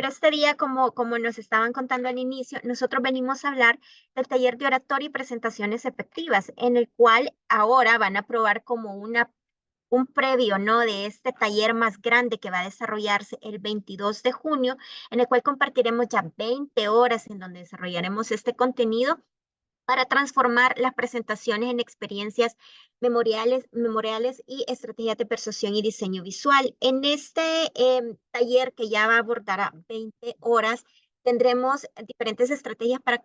pero este día, como nos estaban contando al inicio, nosotros venimos a hablar del taller de oratoria y presentaciones efectivas, en el cual ahora van a probar como un previo, ¿no? De este taller más grande que va a desarrollarse el 22 de junio, en el cual compartiremos ya 20 horas en donde desarrollaremos este contenido para transformar las presentaciones en experiencias memoriales y estrategias de persuasión y diseño visual. En este taller que ya va a abordar a 20 horas, tendremos diferentes estrategias para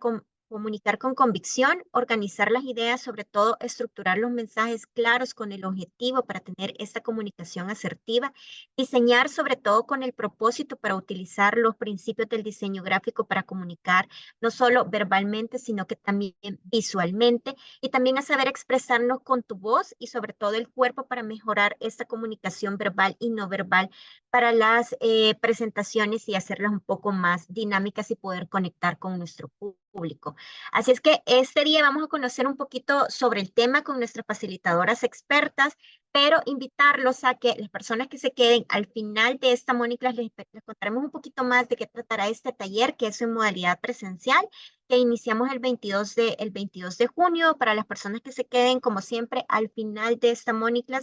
comunicar con convicción, organizar las ideas, sobre todo estructurar los mensajes claros con el objetivo para tener esta comunicación asertiva, diseñar sobre todo con el propósito para utilizar los principios del diseño gráfico para comunicar no solo verbalmente, sino que también visualmente, y también a saber expresarnos con tu voz y sobre todo el cuerpo para mejorar esta comunicación verbal y no verbal para las presentaciones y hacerlas un poco más dinámicas y poder conectar con nuestro público. Así es que este día vamos a conocer un poquito sobre el tema con nuestras facilitadoras expertas, pero invitarlos a que las personas que se queden al final de esta Mónica les contaremos un poquito más de qué tratará este taller, que es en modalidad presencial, que iniciamos el 22 de junio. Para las personas que se queden, como siempre, al final de esta Mónica,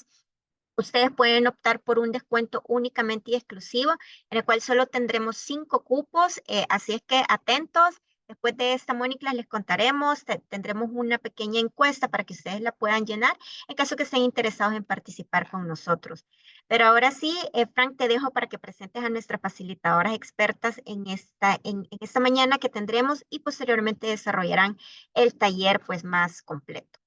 ustedes pueden optar por un descuento únicamente y exclusivo, en el cual solo tendremos 5 cupos, así es que atentos. Después de esta, Mónica, les contaremos, tendremos una pequeña encuesta para que ustedes la puedan llenar en caso que estén interesados en participar con nosotros. Pero ahora sí, Frank, te dejo para que presentes a nuestras facilitadoras expertas en esta mañana que tendremos y posteriormente desarrollarán el taller pues más completo.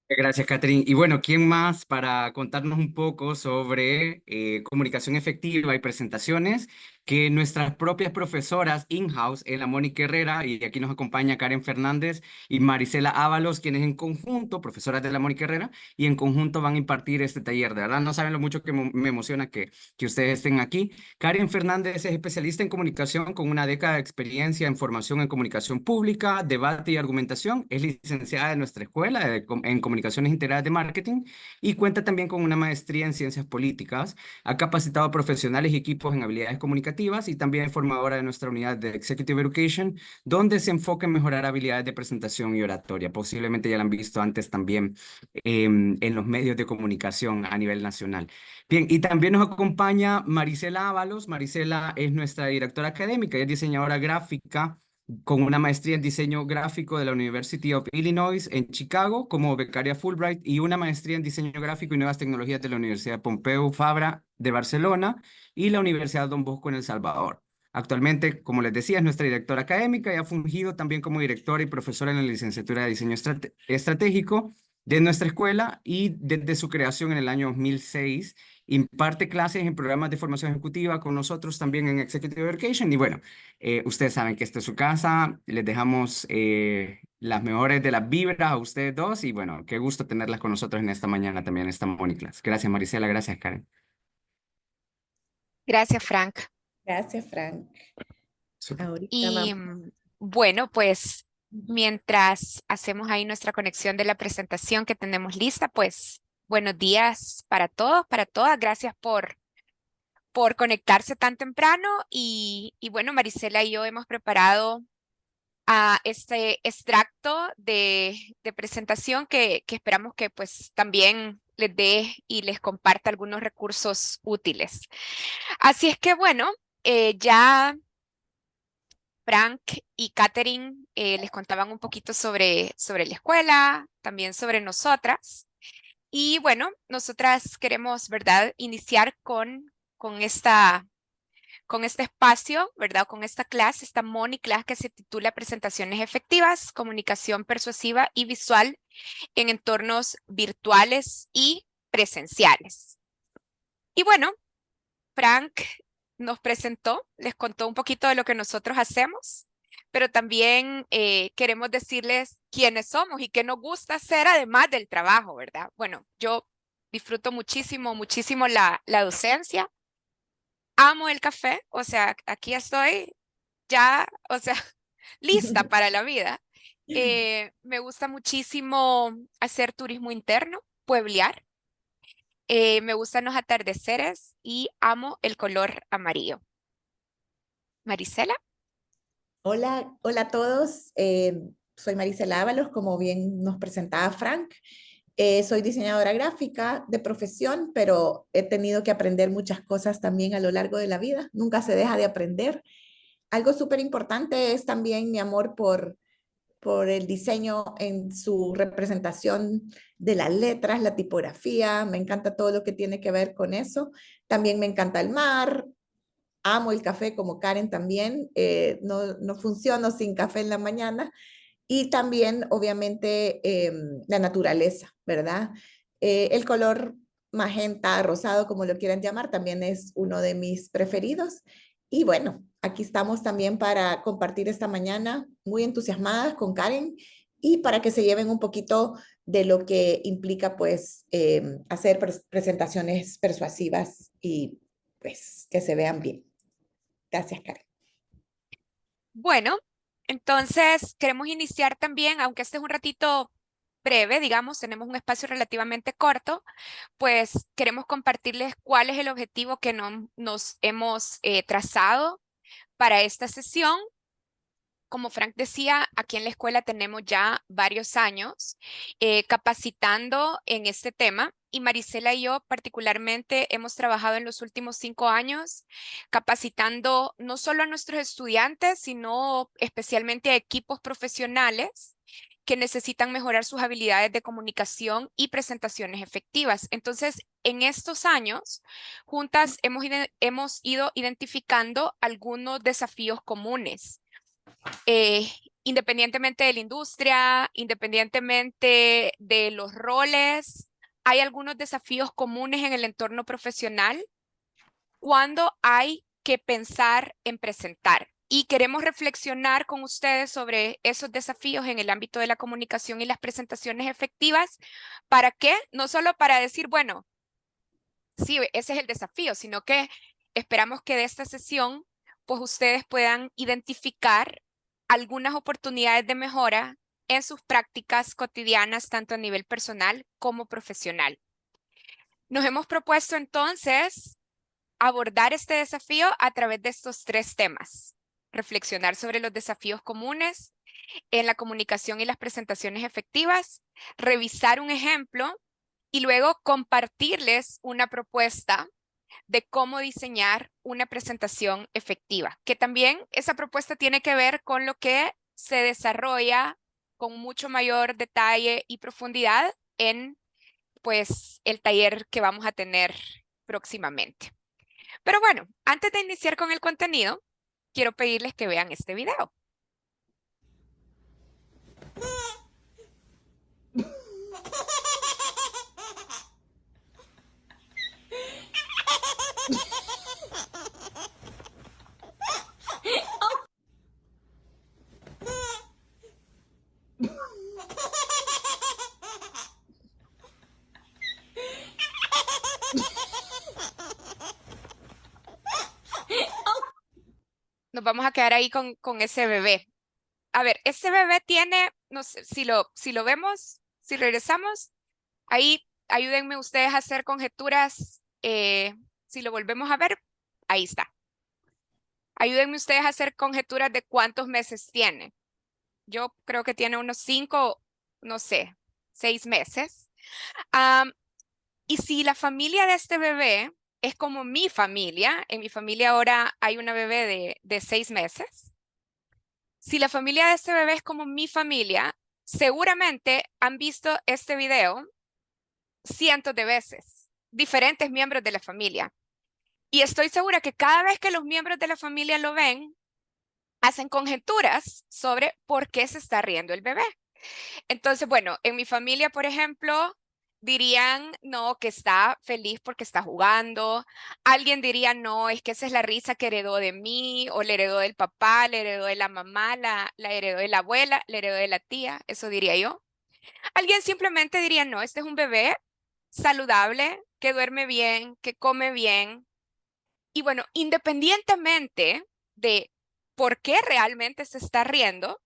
Gracias, Catherine. Y bueno, ¿quién más para contarnos un poco sobre comunicación efectiva y presentaciones que nuestras propias profesoras in-house en la Mónica Herrera? Y aquí nos acompaña Karen Fernández y Marisela Ábalos, quienes en conjunto, profesoras de la Mónica Herrera, y en conjunto van a impartir este taller. De verdad, no saben lo mucho que me emociona que ustedes estén aquí. Karen Fernández es especialista en comunicación con una década de experiencia en formación en comunicación pública, debate y argumentación. Es licenciada de nuestra escuela en comunicaciones integrales de marketing y cuenta también con una maestría en ciencias políticas. Ha capacitado a profesionales y equipos en habilidades comunicativas y también es formadora de nuestra unidad de Executive Education, donde se enfoca en mejorar habilidades de presentación y oratoria. Posiblemente ya la han visto antes también en los medios de comunicación a nivel nacional. Bien, y también nos acompaña Marisela Ábalos. Marisela es nuestra directora académica, es diseñadora gráfica con una maestría en diseño gráfico de la University of Illinois en Chicago como becaria Fulbright y una maestría en diseño gráfico y nuevas tecnologías de la Universidad Pompeu Fabra de Barcelona y la Universidad Don Bosco en El Salvador. Actualmente, como les decía, es nuestra directora académica y ha fungido también como directora y profesora en la licenciatura de diseño estratégico de nuestra escuela y desde su creación en el año 2006 imparte clases en programas de formación ejecutiva con nosotros también en Executive Education. Y bueno, ustedes saben que esta es su casa. Les dejamos las mejores de las vibras a ustedes dos. Y bueno, qué gusto tenerlas con nosotros en esta mañana también, en esta Móniclas. Gracias, Marisela. Gracias, Karen. Gracias, Frank. Gracias, Frank. Súper. Ahorita Y vamos. bueno, pues mientras hacemos ahí nuestra conexión de la presentación que tenemos lista, pues buenos días para todos, para todas. Gracias por conectarse tan temprano. Y bueno, Marisela y yo hemos preparado este extracto de presentación que esperamos que pues también les dé y les comparta algunos recursos útiles. Así es que bueno, ya Frank y Catherine les contaban un poquito sobre la escuela, también sobre nosotras. Y bueno, nosotras queremos, ¿verdad?, iniciar con este espacio, ¿verdad? Con esta clase, esta Moni class que se titula Presentaciones Efectivas, Comunicación Persuasiva y Visual en Entornos Virtuales y Presenciales. Y bueno, Frank nos presentó, les contó un poquito de lo que nosotros hacemos, pero también queremos decirles quiénes somos y qué nos gusta hacer además del trabajo, ¿verdad? Bueno, yo disfruto muchísimo, muchísimo la docencia. Amo el café, o sea, aquí estoy ya, o sea, lista para la vida. Me gusta muchísimo hacer turismo interno, pueblear. Me gustan los atardeceres y amo el color amarillo. Marisela. Hola, hola a todos. Soy Marisela Ábalos, como bien nos presentaba Frank. Soy diseñadora gráfica de profesión, pero he tenido que aprender muchas cosas también a lo largo de la vida. Nunca se deja de aprender. Algo súper importante es también mi amor por el diseño en su representación de las letras, la tipografía. Me encanta todo lo que tiene que ver con eso. También me encanta el mar. Amo el café como Karen también. No funciono sin café en la mañana. Y también, obviamente, la naturaleza, ¿verdad? El color magenta, rosado, como lo quieran llamar, también es uno de mis preferidos. Y bueno, aquí estamos también para compartir esta mañana, muy entusiasmadas con Karen y para que se lleven un poquito de lo que implica, pues, hacer presentaciones persuasivas y, pues, que se vean bien. Gracias, Karen. Bueno, entonces queremos iniciar también, aunque este es un ratito breve, digamos, tenemos un espacio relativamente corto, pues queremos compartirles cuál es el objetivo que nos hemos trazado para esta sesión. Como Frank decía, aquí en la escuela tenemos ya varios años capacitando en este tema y Marisela y yo particularmente hemos trabajado en los últimos 5 años capacitando no solo a nuestros estudiantes, sino especialmente a equipos profesionales que necesitan mejorar sus habilidades de comunicación y presentaciones efectivas. Entonces, en estos años, juntas hemos ido identificando algunos desafíos comunes independientemente de la industria, independientemente de los roles, hay algunos desafíos comunes en el entorno profesional cuando hay que pensar en presentar. Y queremos reflexionar con ustedes sobre esos desafíos en el ámbito de la comunicación y las presentaciones efectivas. ¿Para qué? No solo para decir, bueno, sí, ese es el desafío, sino que esperamos que de esta sesión, pues ustedes puedan identificar algunas oportunidades de mejora en sus prácticas cotidianas, tanto a nivel personal como profesional. Nos hemos propuesto entonces abordar este desafío a través de estos 3 temas. Reflexionar sobre los desafíos comunes en la comunicación y las presentaciones efectivas, revisar un ejemplo y luego compartirles una propuesta de cómo diseñar una presentación efectiva, que también esa propuesta tiene que ver con lo que se desarrolla con mucho mayor detalle y profundidad en pues el taller que vamos a tener próximamente. Pero bueno, antes de iniciar con el contenido, quiero pedirles que vean este video. Nos vamos a quedar ahí con ese bebé. A ver, ese bebé tiene, no sé, si lo vemos, si regresamos, ahí ayúdenme ustedes a hacer conjeturas. Si lo volvemos a ver, ahí está. Ayúdenme ustedes a hacer conjeturas de cuántos meses tiene. Yo creo que tiene unos 5, no sé, 6 meses. Y si la familia de este bebé es como mi familia, en mi familia ahora hay una bebé de 6 meses. Si la familia de este bebé es como mi familia, seguramente han visto este video cientos de veces, diferentes miembros de la familia. Y estoy segura que cada vez que los miembros de la familia lo ven, hacen conjeturas sobre por qué se está riendo el bebé. Entonces, bueno, en mi familia, por ejemplo, dirían, no, que está feliz porque está jugando. Alguien diría, no, es que esa es la risa que heredó de mí, o le heredó del papá, le heredó de la mamá, la heredó de la abuela, le heredó de la tía, eso diría yo. Alguien simplemente diría, no, este es un bebé saludable, que duerme bien, que come bien. Y bueno, independientemente de por qué realmente se está riendo,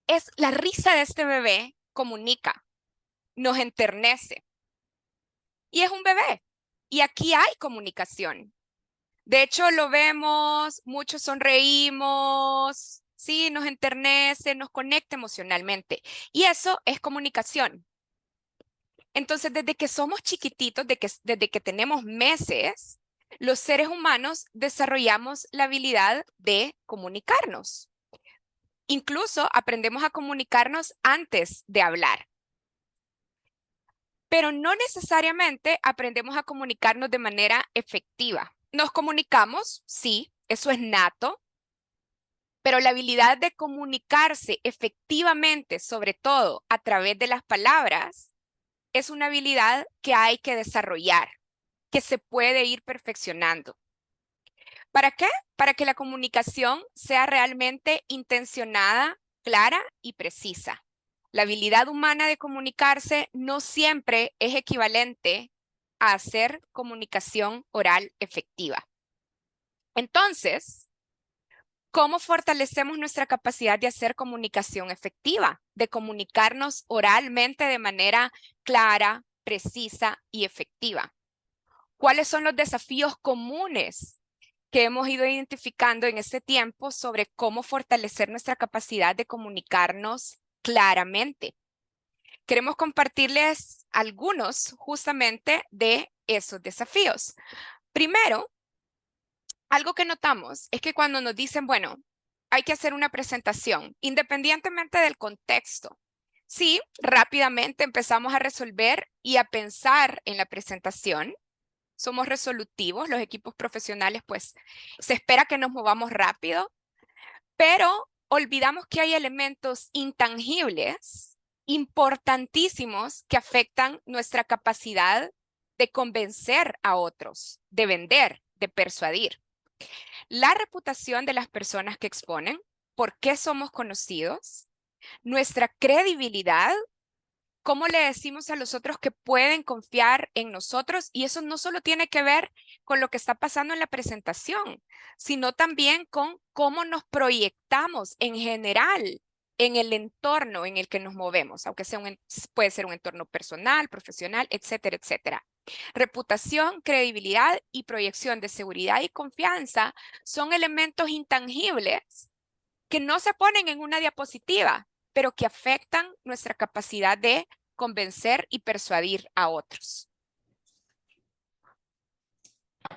es la risa de este bebé comunica, nos enternece. Y es un bebé. Y aquí hay comunicación. De hecho, lo vemos, muchos sonreímos, sí, nos enternece, nos conecta emocionalmente. Y eso es comunicación. Entonces, desde que somos chiquititos, desde que tenemos meses, los seres humanos desarrollamos la habilidad de comunicarnos. Incluso aprendemos a comunicarnos antes de hablar. Pero no necesariamente aprendemos a comunicarnos de manera efectiva. Nos comunicamos, sí, eso es nato, pero la habilidad de comunicarse efectivamente, sobre todo a través de las palabras, es una habilidad que hay que desarrollar, que se puede ir perfeccionando. ¿Para qué? Para que la comunicación sea realmente intencionada, clara y precisa. La habilidad humana de comunicarse no siempre es equivalente a hacer comunicación oral efectiva. Entonces, ¿cómo fortalecemos nuestra capacidad de hacer comunicación efectiva? De comunicarnos oralmente de manera clara, precisa y efectiva. ¿Cuáles son los desafíos comunes que hemos ido identificando en este tiempo sobre cómo fortalecer nuestra capacidad de comunicarnos claramente? Queremos compartirles algunos justamente de esos desafíos. Primero, algo que notamos es que cuando nos dicen, bueno, hay que hacer una presentación, independientemente del contexto, sí, rápidamente empezamos a resolver y a pensar en la presentación. Somos resolutivos, los equipos profesionales, pues se espera que nos movamos rápido, pero olvidamos que hay elementos intangibles importantísimos que afectan nuestra capacidad de convencer a otros, de vender, de persuadir. La reputación de las personas que exponen, por qué somos conocidos, nuestra credibilidad, cómo le decimos a los otros que pueden confiar en nosotros, y eso no solo tiene que ver con lo que está pasando en la presentación, sino también con cómo nos proyectamos en general en el entorno en el que nos movemos, aunque sea puede ser un entorno personal, profesional, etcétera, etcétera. Reputación, credibilidad y proyección de seguridad y confianza son elementos intangibles que no se ponen en una diapositiva, pero que afectan nuestra capacidad de convencer y persuadir a otros.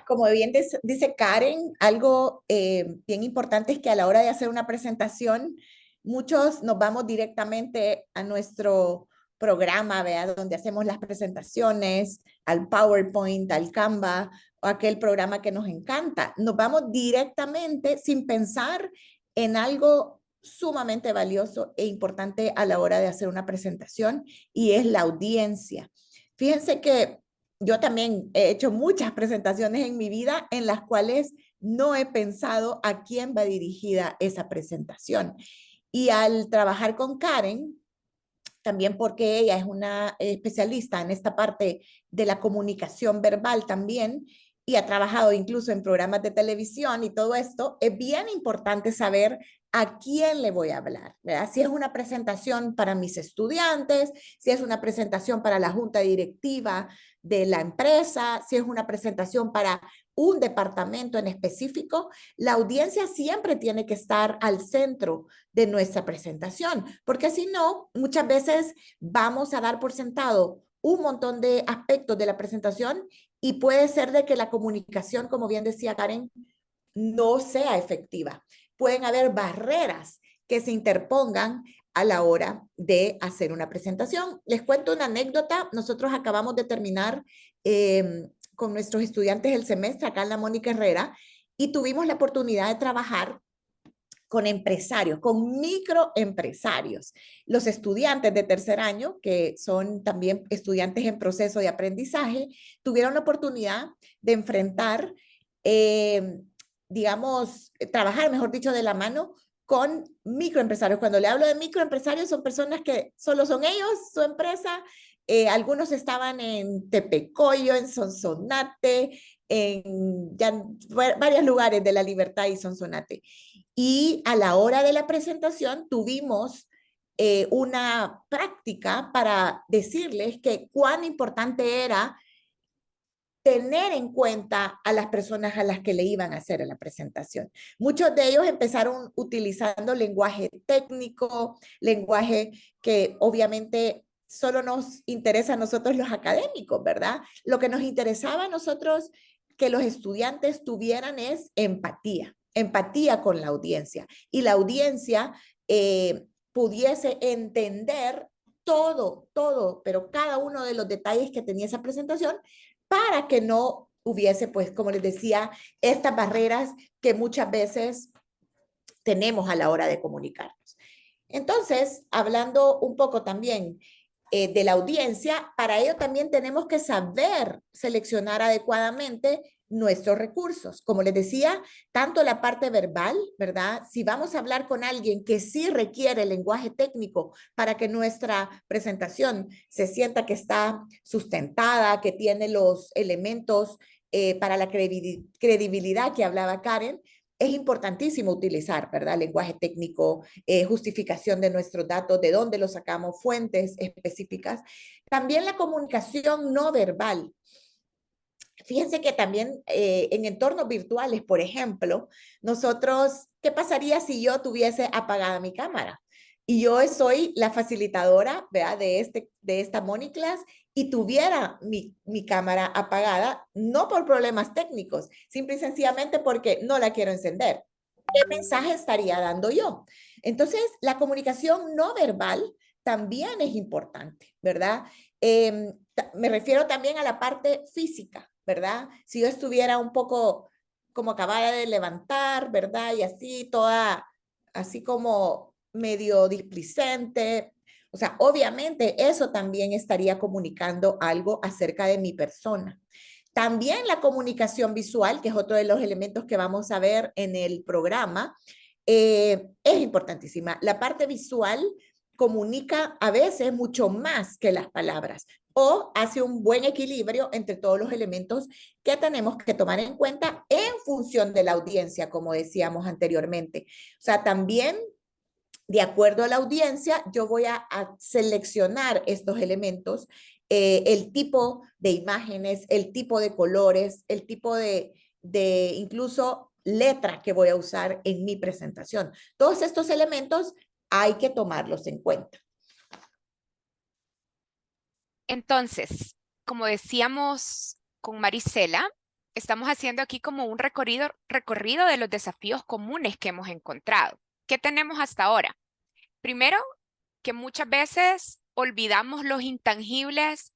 Como bien dice Karen, algo bien importante es que a la hora de hacer una presentación, muchos nos vamos directamente a nuestro programa, ¿vea? Donde hacemos las presentaciones, al PowerPoint, al Canva, o aquel programa que nos encanta. Nos vamos directamente sin pensar en algo sumamente valioso e importante a la hora de hacer una presentación, y es la audiencia. Fíjense que yo también he hecho muchas presentaciones en mi vida en las cuales no he pensado a quién va dirigida esa presentación. Y al trabajar con Karen, también porque ella es una especialista en esta parte de la comunicación verbal también, y ha trabajado incluso en programas de televisión y todo esto, es bien importante saber a quién le voy a hablar, ¿verdad? Si es una presentación para mis estudiantes, si es una presentación para la junta directiva de la empresa, si es una presentación para un departamento en específico, la audiencia siempre tiene que estar al centro de nuestra presentación, porque si no, muchas veces vamos a dar por sentado un montón de aspectos de la presentación, y puede ser de que la comunicación, como bien decía Karen, no sea efectiva. Pueden haber barreras que se interpongan a la hora de hacer una presentación. Les cuento una anécdota. Nosotros acabamos de terminar con nuestros estudiantes el semestre acá en la Mónica Herrera, y tuvimos la oportunidad de trabajar con empresarios, con microempresarios. Los estudiantes de tercer año, que son también estudiantes en proceso de aprendizaje, tuvieron la oportunidad de enfrentar, digamos, trabajar, mejor dicho, de la mano con microempresarios. Cuando le hablo de microempresarios, son personas que solo son ellos, su empresa. Algunos estaban en Tepecoyo, en Sonsonate, en ya varios lugares de La Libertad y Sonsonate. Y a la hora de la presentación tuvimos una práctica para decirles que cuán importante era tener en cuenta a las personas a las que le iban a hacer la presentación. Muchos de ellos empezaron utilizando lenguaje técnico, lenguaje que obviamente solo nos interesa a nosotros los académicos, ¿verdad? Lo que nos interesaba a nosotros que los estudiantes tuvieran es empatía con la audiencia, y la audiencia pudiese entender todo, pero cada uno de los detalles que tenía esa presentación, para que no hubiese, pues, como les decía, estas barreras que muchas veces tenemos a la hora de comunicarnos. Entonces, hablando un poco también de la audiencia, para ello también tenemos que saber seleccionar adecuadamente nuestros recursos. Como les decía, tanto la parte verbal, ¿verdad? Si vamos a hablar con alguien que sí requiere lenguaje técnico para que nuestra presentación se sienta que está sustentada, que tiene los elementos para la credibilidad que hablaba Karen, es importantísimo utilizar, ¿verdad? Lenguaje técnico, justificación de nuestros datos, de dónde los sacamos, fuentes específicas. También la comunicación no verbal. Fíjense que también en entornos virtuales, por ejemplo, nosotros, ¿qué pasaría si yo tuviese apagada mi cámara? Y yo soy la facilitadora, ¿verdad? de esta MoneyClass, y tuviera mi cámara apagada, no por problemas técnicos, simple y sencillamente porque no la quiero encender. ¿Qué mensaje estaría dando yo? Entonces, la comunicación no verbal también es importante, ¿verdad? Me refiero también a la parte física, ¿verdad? Si yo estuviera un poco como acabada de levantar, ¿verdad? Y así toda, así como medio displicente. O sea, obviamente eso también estaría comunicando algo acerca de mi persona. También la comunicación visual, que es otro de los elementos que vamos a ver en el programa, es importantísima. La parte visual comunica a veces mucho más que las palabras, o hace un buen equilibrio entre todos los elementos que tenemos que tomar en cuenta en función de la audiencia, como decíamos anteriormente. O sea, también de acuerdo a la audiencia, yo voy a seleccionar estos elementos, el tipo de imágenes, el tipo de colores, el tipo de incluso letra que voy a usar en mi presentación. Todos estos elementos hay que tomarlos en cuenta. Entonces, como decíamos con Marisela, estamos haciendo aquí como un recorrido de los desafíos comunes que hemos encontrado. ¿Qué tenemos hasta ahora? Primero, que muchas veces olvidamos los intangibles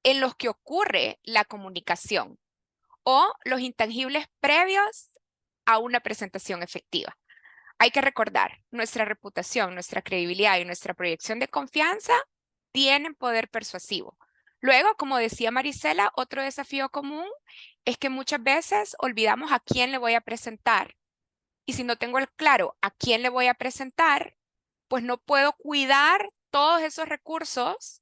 en los que ocurre la comunicación o los intangibles previos a una presentación efectiva. Hay que recordar, nuestra reputación, nuestra credibilidad y nuestra proyección de confianza tienen poder persuasivo. Luego, como decía Marisela, otro desafío común es que muchas veces olvidamos a quién le voy a presentar. Y si no tengo claro a quién le voy a presentar, pues no puedo cuidar todos esos recursos,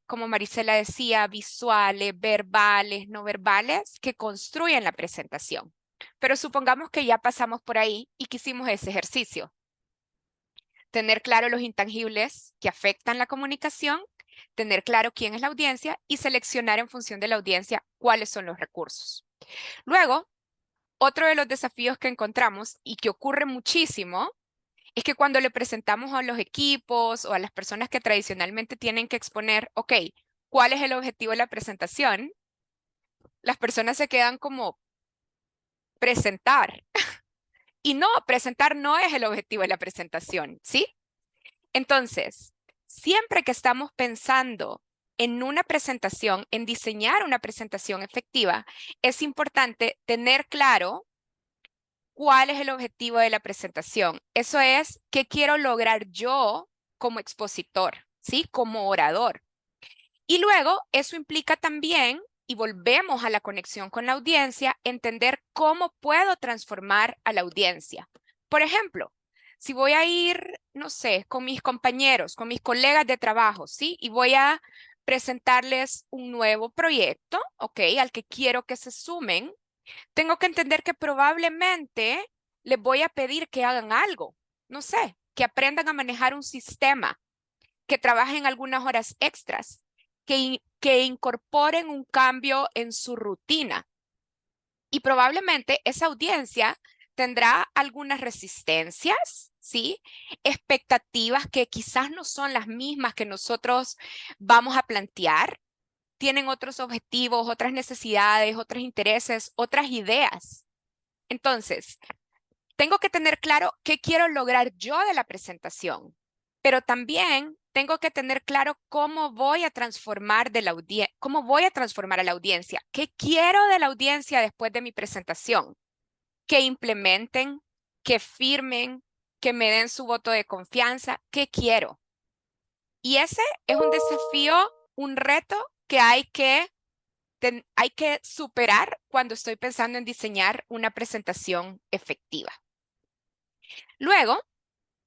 como Marisela decía, visuales, verbales, no verbales, que construyen la presentación. Pero supongamos que ya pasamos por ahí y que hicimos ese ejercicio. Tener claro los intangibles que afectan la comunicación, tener claro quién es la audiencia y seleccionar en función de la audiencia cuáles son los recursos. Luego, otro de los desafíos que encontramos y que ocurre muchísimo es que cuando le presentamos a los equipos o a las personas que tradicionalmente tienen que exponer, ok, ¿cuál es el objetivo de la presentación? Las personas se quedan como presentar. Y no, presentar no es el objetivo de la presentación, ¿sí? Entonces, siempre que estamos pensando en una presentación, en diseñar una presentación efectiva, es importante tener claro cuál es el objetivo de la presentación. Eso es, ¿qué quiero lograr yo como expositor, ¿sí? Como orador. Y luego, eso implica también, y volvemos a la conexión con la audiencia, entender cómo puedo transformar a la audiencia. Por ejemplo, si voy a ir, no sé, con mis compañeros, con mis colegas de trabajo, ¿sí? Y voy a presentarles un nuevo proyecto, ¿ok? Al que quiero que se sumen, tengo que entender que probablemente les voy a pedir que hagan algo, no sé, que aprendan a manejar un sistema, que trabajen algunas horas extras, que que incorporen un cambio en su rutina. Y probablemente esa audiencia tendrá algunas resistencias, ¿sí? Expectativas que quizás no son las mismas que nosotros vamos a plantear. Tienen otros objetivos, otras necesidades, otros intereses, otras ideas. Entonces, tengo que tener claro qué quiero lograr yo de la presentación, pero también tengo que tener claro cómo voy a transformar a la audiencia, qué quiero de la audiencia después de mi presentación, que implementen, que firmen, que me den su voto de confianza, qué quiero. Y ese es un desafío, un reto que hay que superar cuando estoy pensando en diseñar una presentación efectiva. Luego,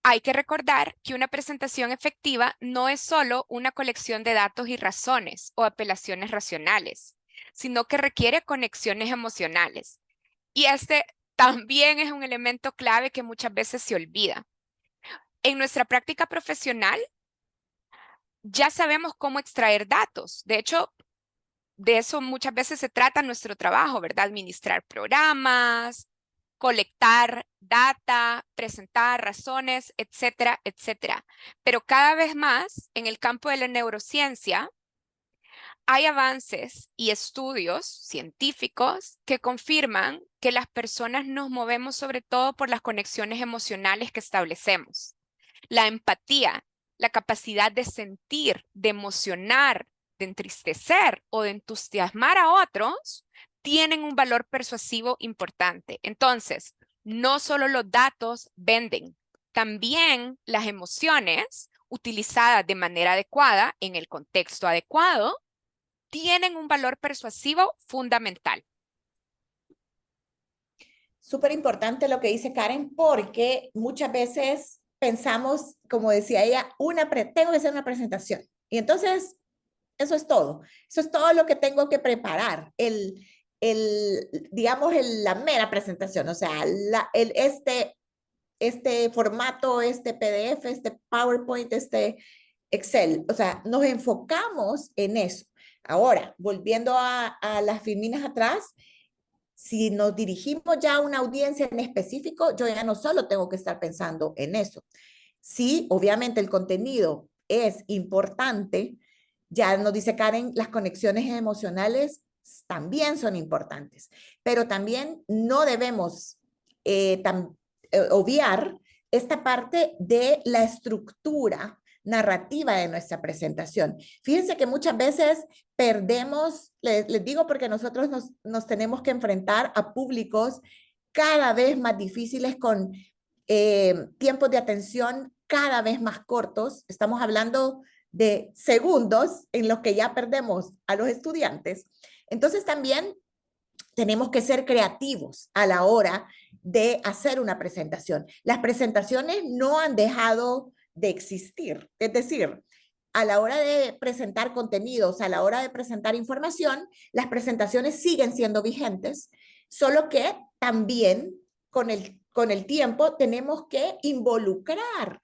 hay que recordar que una presentación efectiva no es solo una colección de datos y razones o apelaciones racionales, sino que requiere conexiones emocionales. Y este también es un elemento clave que muchas veces se olvida. En nuestra práctica profesional, ya sabemos cómo extraer datos. De hecho, de eso muchas veces se trata nuestro trabajo, ¿verdad? Administrar programas, colectar data, presentar razones, etcétera, etcétera. Pero cada vez más en el campo de la neurociencia hay avances y estudios científicos que confirman que las personas nos movemos sobre todo por las conexiones emocionales que establecemos. La empatía, la capacidad de sentir, de emocionar, de entristecer o de entusiasmar a otros, tienen un valor persuasivo importante. Entonces, no solo los datos venden, también las emociones utilizadas de manera adecuada, en el contexto adecuado, tienen un valor persuasivo fundamental. Súper importante lo que dice Karen, porque muchas veces pensamos, como decía ella, tengo que hacer una presentación. Y entonces, eso es todo. Eso es todo lo que tengo que preparar. Digamos, la mera presentación. O sea, este formato, este PDF, este PowerPoint, este Excel. O sea, nos enfocamos en eso. Ahora, volviendo a las filminas atrás, si nos dirigimos ya a una audiencia en específico, yo ya no solo tengo que estar pensando en eso. Sí, obviamente el contenido es importante. Ya nos dice Karen, las conexiones emocionales también son importantes, pero también no debemos obviar esta parte de la estructura narrativa de nuestra presentación. Fíjense que muchas veces perdemos, les digo porque nosotros nos tenemos que enfrentar a públicos cada vez más difíciles con tiempos de atención cada vez más cortos. Estamos hablando de segundos en los que ya perdemos a los estudiantes. Entonces también tenemos que ser creativos a la hora de hacer una presentación. Las presentaciones no han dejado de existir. Es decir, a la hora de presentar contenidos, a la hora de presentar información, las presentaciones siguen siendo vigentes, solo que también con el tiempo tenemos que involucrar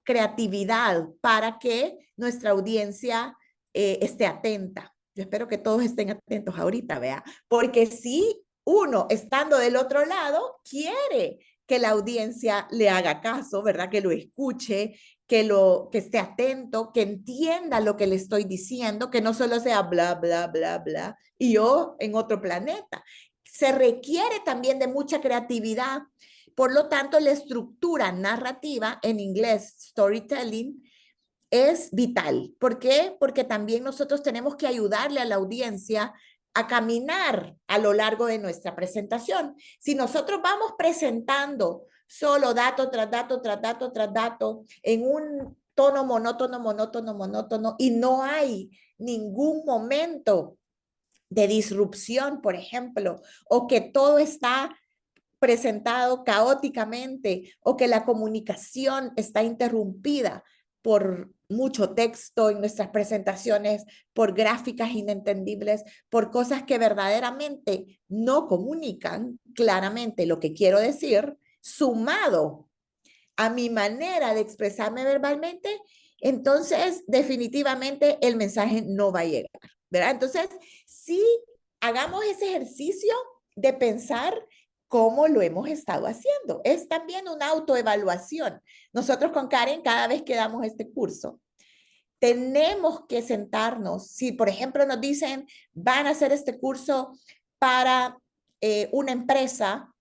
creatividad para que nuestra audiencia esté atenta. Yo espero que todos estén atentos ahorita, vea, porque si uno estando del otro lado quiere que la audiencia le haga caso, ¿verdad? Que lo escuche, que esté atento, que entienda lo que le estoy diciendo, que no solo sea bla, bla, bla, bla, y yo en otro planeta. Se requiere también de mucha creatividad. Por lo tanto, la estructura narrativa, en inglés storytelling, es vital. ¿Por qué? Porque también nosotros tenemos que ayudarle a la audiencia a caminar a lo largo de nuestra presentación. Si nosotros vamos presentando solo dato tras dato, tras dato, tras dato, en un tono monótono, monótono, monótono, y no hay ningún momento de disrupción, por ejemplo, o que todo está presentado caóticamente, o que la comunicación está interrumpida por mucho texto en nuestras presentaciones, por gráficas inentendibles, por cosas que verdaderamente no comunican claramente lo que quiero decir, sumado a mi manera de expresarme verbalmente, entonces definitivamente el mensaje no va a llegar. ¿verdad? Entonces, sí, hagamos ese ejercicio de pensar cómo lo hemos estado haciendo. Es también una autoevaluación. Nosotros con Karen, cada vez que damos este curso, tenemos que sentarnos. Si, por ejemplo, nos dicen, van a hacer este curso para una empresa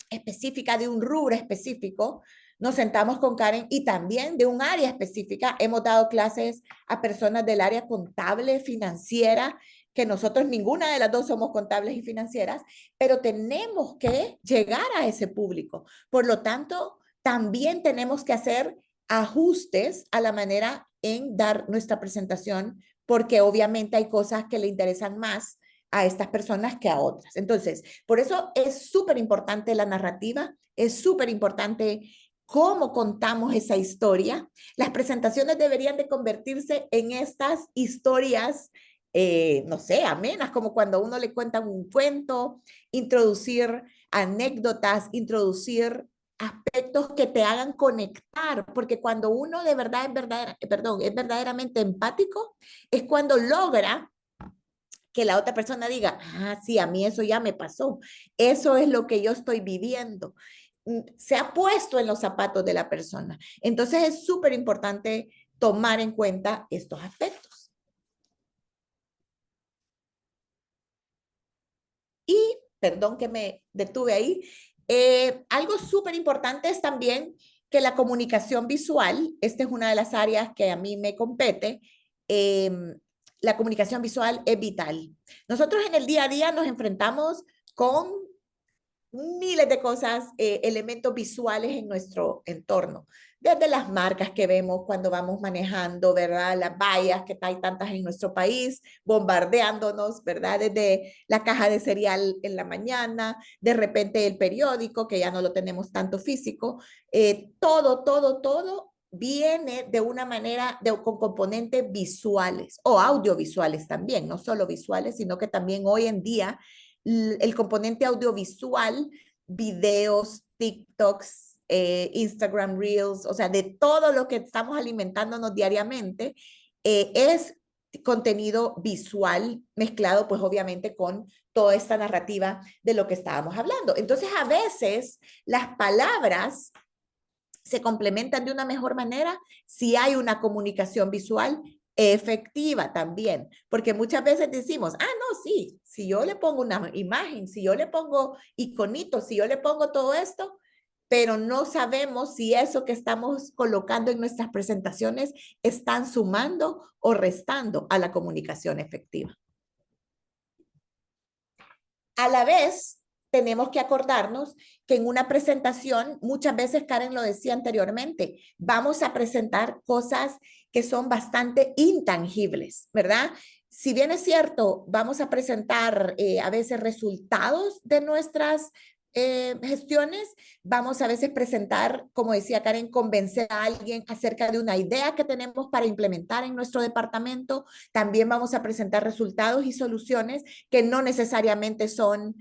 específica, de un rubro específico, nos sentamos con Karen y también de un área específica. Hemos dado clases a personas del área contable, financiera, que nosotros ninguna de las dos somos contables y financieras, pero tenemos que llegar a ese público. Por lo tanto, también tenemos que hacer ajustes a la manera en dar nuestra presentación, porque obviamente hay cosas que le interesan más a estas personas que a otras. Entonces, por eso es súper importante la narrativa, es súper importante cómo contamos esa historia. Las presentaciones deberían de convertirse en estas historias, no sé, amenas, como cuando uno le cuenta un cuento, introducir anécdotas, introducir aspectos que te hagan conectar, porque cuando uno de verdad es verdaderamente empático, es cuando logra que la otra persona diga, ah, sí, a mí eso ya me pasó, eso es lo que yo estoy viviendo. Se ha puesto en los zapatos de la persona. Entonces es súper importante tomar en cuenta estos aspectos. Y, perdón que me detuve ahí, algo súper importante es también que la comunicación visual, esta es una de las áreas que a mí me compete, la comunicación visual es vital. Nosotros en el día a día nos enfrentamos con miles de cosas, elementos visuales en nuestro entorno, desde las marcas que vemos cuando vamos manejando, ¿verdad? Las vallas que hay tantas en nuestro país, bombardeándonos, ¿verdad? Desde la caja de cereal en la mañana, de repente el periódico, que ya no lo tenemos tanto físico, todo viene de una manera, con componentes visuales o audiovisuales también, no solo visuales, sino que también hoy en día el componente audiovisual, videos, TikToks, Instagram Reels, o sea, de todo lo que estamos alimentándonos diariamente, es contenido visual mezclado pues obviamente con toda esta narrativa de lo que estábamos hablando. Entonces a veces las palabras se complementan de una mejor manera si hay una comunicación visual efectiva también, porque muchas veces decimos, ah, no, sí, si yo le pongo una imagen, si yo le pongo iconitos, si yo le pongo todo esto, pero no sabemos si eso que estamos colocando en nuestras presentaciones están sumando o restando a la comunicación efectiva. A la vez, tenemos que acordarnos que en una presentación, muchas veces Karen lo decía anteriormente, vamos a presentar cosas que son bastante intangibles, ¿verdad? Si bien es cierto, vamos a presentar a veces resultados de nuestras gestiones, vamos a veces presentar, como decía Karen, convencer a alguien acerca de una idea que tenemos para implementar en nuestro departamento. También vamos a presentar resultados y soluciones que no necesariamente son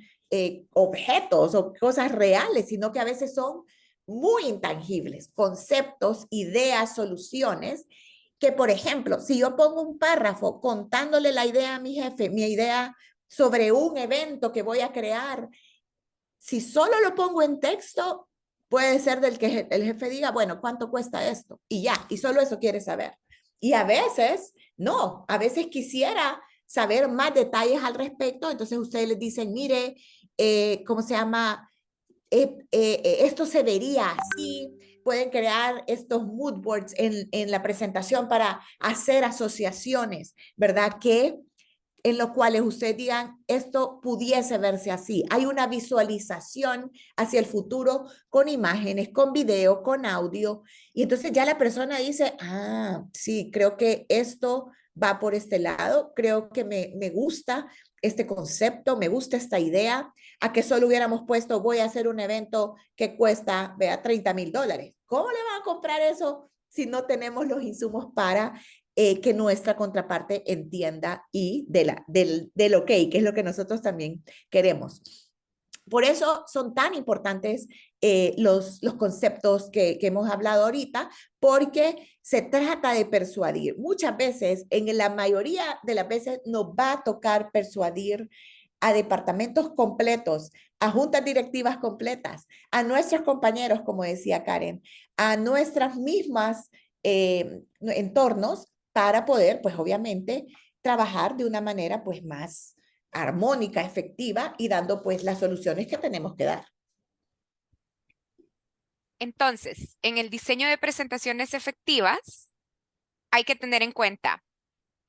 objetos o cosas reales, sino que a veces son muy intangibles, conceptos, ideas, soluciones, que por ejemplo, si yo pongo un párrafo contándole la idea a mi jefe, mi idea sobre un evento que voy a crear, si solo lo pongo en texto, puede ser del que el jefe diga, bueno, ¿cuánto cuesta esto? Y ya, y solo eso quiere saber. Y a veces, no, a veces quisiera saber más detalles al respecto, entonces ustedes les dicen, mire, ¿cómo se llama? Esto se vería así, pueden crear estos mood boards en la presentación para hacer asociaciones, ¿verdad? Que en los cuales ustedes digan, esto pudiese verse así. Hay una visualización hacia el futuro con imágenes, con video, con audio. Y entonces ya la persona dice, ah, sí, creo que esto va por este lado, creo que me gusta este concepto, me gusta esta idea, a que solo hubiéramos puesto, voy a hacer un evento que cuesta, vea, $30,000. ¿Cómo le van a comprar eso si no tenemos los insumos para que nuestra contraparte entienda y del ok, que es lo que nosotros también queremos? Por eso son tan importantes los conceptos que hemos hablado ahorita, porque se trata de persuadir. Muchas veces, en la mayoría de las veces, nos va a tocar persuadir a departamentos completos, a juntas directivas completas, a nuestros compañeros, como decía Karen, a nuestras mismas entornos para poder, pues obviamente, trabajar de una manera pues más armónica, efectiva y dando pues las soluciones que tenemos que dar. Entonces, en el diseño de presentaciones efectivas, hay que tener en cuenta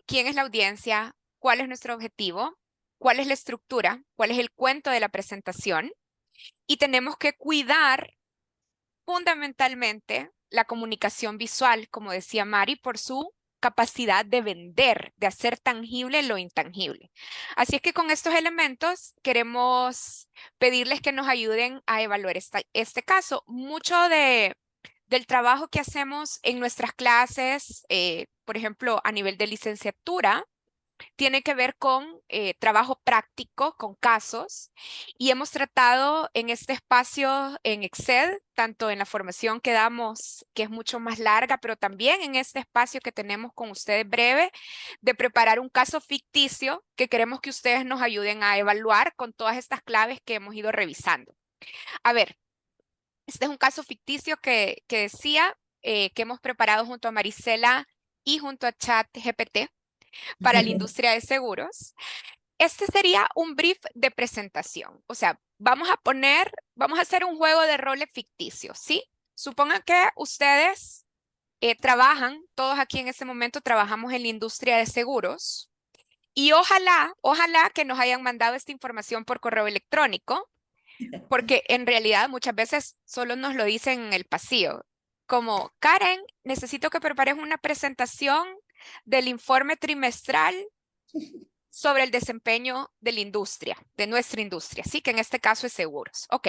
quién es la audiencia, cuál es nuestro objetivo, cuál es la estructura, cuál es el cuento de la presentación, y tenemos que cuidar fundamentalmente la comunicación visual, como decía Mari, por su capacidad de vender, de hacer tangible lo intangible. Así es que con estos elementos queremos pedirles que nos ayuden a evaluar este caso. Mucho del trabajo que hacemos en nuestras clases, por ejemplo, a nivel de licenciatura, tiene que ver con trabajo práctico, con casos, y hemos tratado en este espacio en Excel, tanto en la formación que damos, que es mucho más larga, pero también en este espacio que tenemos con ustedes breve, de preparar un caso ficticio que queremos que ustedes nos ayuden a evaluar con todas estas claves que hemos ido revisando. A ver, este es un caso ficticio que decía que hemos preparado junto a Marisela y junto a ChatGPT para la industria de seguros. Este sería un brief de presentación. O sea, vamos a hacer un juego de roles ficticios, ¿sí? Supongan que ustedes trabajan, todos aquí en este momento trabajamos en la industria de seguros y ojalá que nos hayan mandado esta información por correo electrónico, porque en realidad muchas veces solo nos lo dicen en el pasillo, como Karen, necesito que prepares una presentación del informe trimestral sobre el desempeño de la industria, de nuestra industria, sí, que en este caso es seguros. Ok.